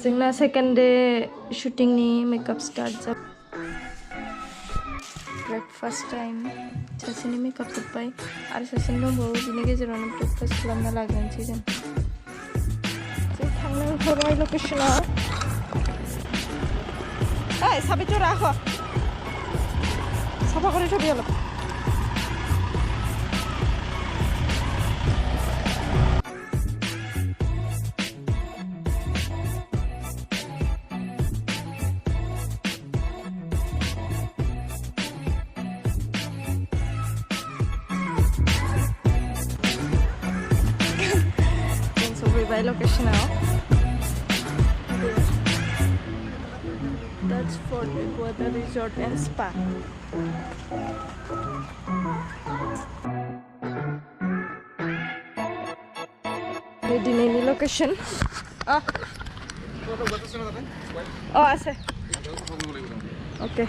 जोंना second day शूटिंगनि makeup start जाबाय breakfast time सासेनि मेकअप जोब्बाय आरो सासेनि दंबावो बिनि गेजेरावनो ब्रेकफास्ट खालामना लाग्रोनोसै जों थांनो ओंखारबाय लकेसनाव ओइ साबिथ' राख' साफा করে ছবি অলপ by location now. That's for Aguada Resort and Spa. Ready name location. Oh, আছে. Okay.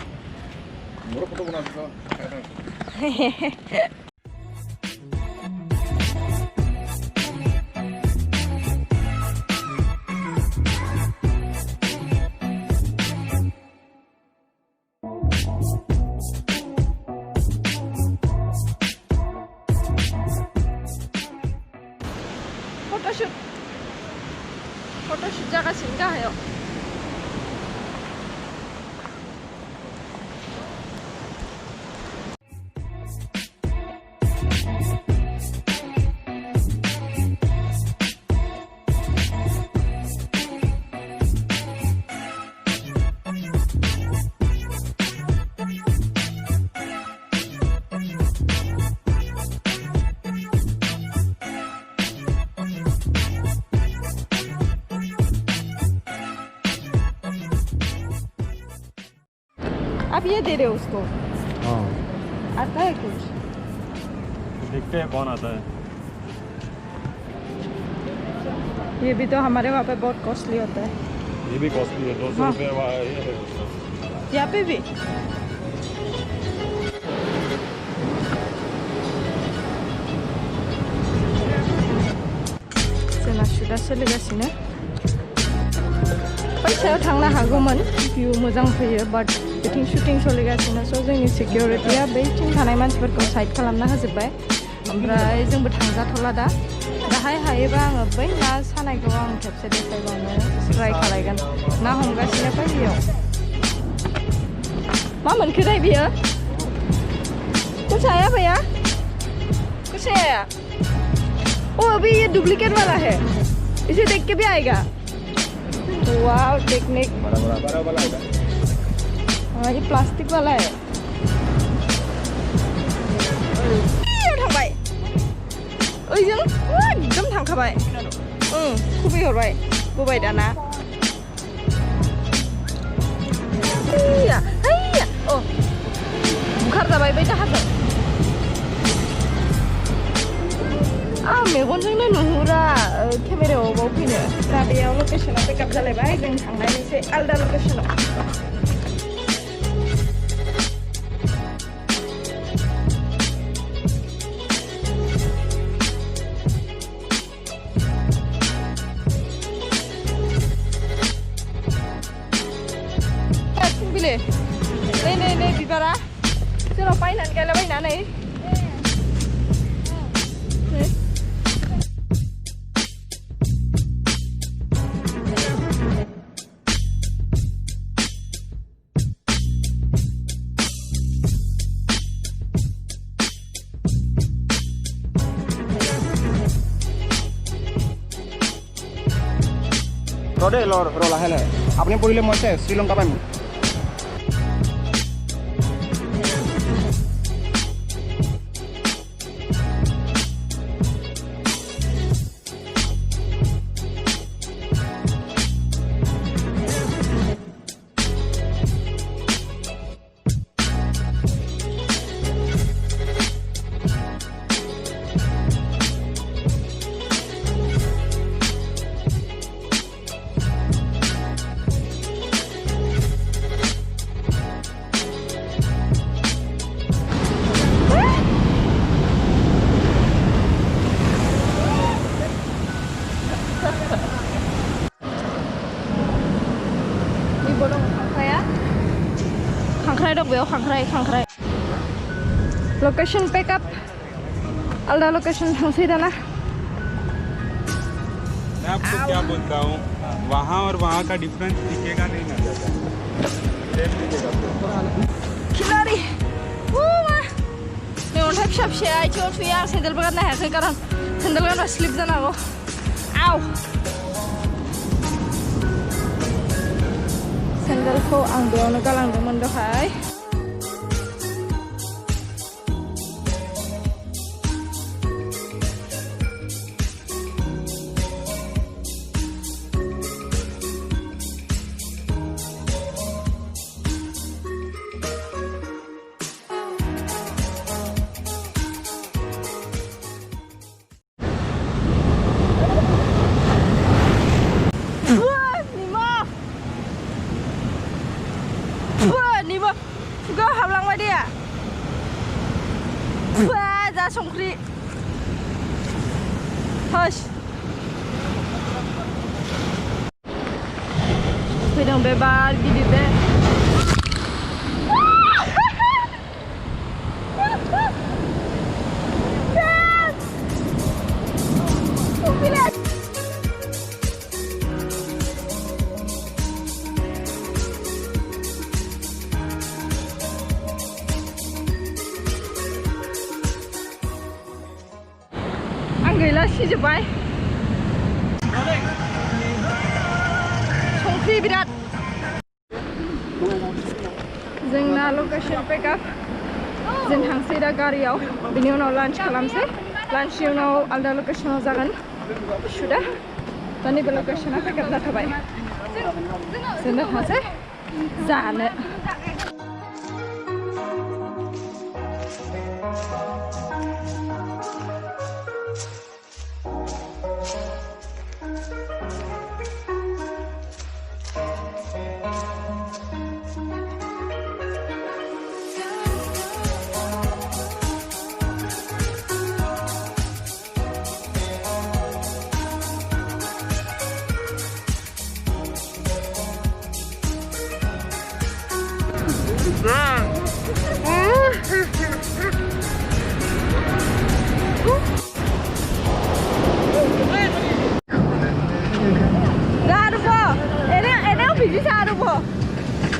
포토슛 자가신가 해요. आप ये दे रहे हो उसको? हाँ। आता है कुछ? देखते हैं कौन आता है। ये भी तो हमारे वहाँ पे बहुत कॉस्टली होता है। ये भी कॉस्टली है, 200 रुपये यहाँ पे भी? जोंना शुटआ सोलिगासिनो फैसायाव थांनो हागौमोन भिउ मोजां फैयो बाट बिथिं शुटिं सोलिगासिनो स' जोंनि सिकिउरिटिया बैथिं थानाय मानसिफोरखौ साइड खालामना होजोब्बाय ओमफ्राय जोंबो थांजाथ'ला दा दाहाय हायोबा आङो बै ना सानायखौ आं खेबसे देखायबावनो ट्राइ खालायगोन ना हमगासिनो बायदियाव मा मोनखोथाय बियो कुछ आया भैया कुछ नहीं आया ओ अभी ये डुप्लीकेट वाला है इसे देख के भी आएगा वाव टेक्निक बड़ा वाला है हाँ ये प्लास्टिक वाला है थांबाय ओइजों एकदम थांखाबाय खुबैहरबाय बोबाय दाना हैया हैया अ बुखारजाबाय बै दाहाजों आं मेगनजोंनो नुहुरा केमेरायाव बाव फैनो दा बेयाव लकेसनाव पिकआप जालायबाय जों थांनायनिसै आलदा लकेसनाव फुंबिलि नै बिबारा जोंनाव बायनानै गायलाबायनानै Rode lor rola hele. Apni poriলে মইছে Sri Lanka পাইম। खांख्राइ दं बेयाव खांख्राइ लोकेशन पिकअप आलदा लोकेशन थांसै दाना मैं आपको क्या बोलता हूँ वहाँ और वहाँ का डिफरेंस दिखेगा नहीं ना ज़्यादा खिलाड़ी नै अन्थाइ फिसा फिसाया आथिङाव थुयो आं सेन्देलबो गाननो हायाखै कारन सेन्देल गानबा स्लिप जानो हागौ आव सेन्देलखौ आं बेयावनो गालांदोंमोन दहाय निबो खुगायाव हाबलांबाय दैया जा संख्रि होस फैदों बे बार गिदिर बे गैला सिजोब्बाय संख्रि बिराद जोंना लोकेशन पिकआप जों थांसै दा गारियाव बिनि उनाव लान्च खालामसै लान्चनि उनाव आलदा लोकेशनाव जागोन शुटआ दा नैबे लोकेशना पिकआप जाथ'बाय जों दा थांसै जानो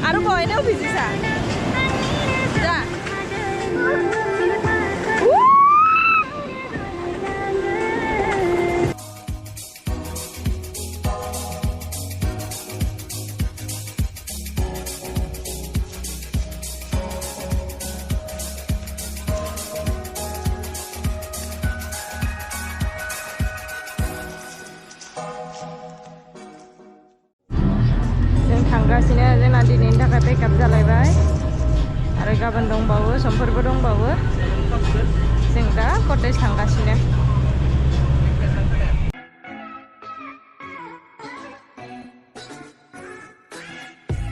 아르보 ini bisa. Dah. थांगासिनो जोंना दिनैनि थाखाय पिकआप जालायबाय आरो गाबोन दंबावो समफोरबो दंबावो जों दा कटेज थांगासिनो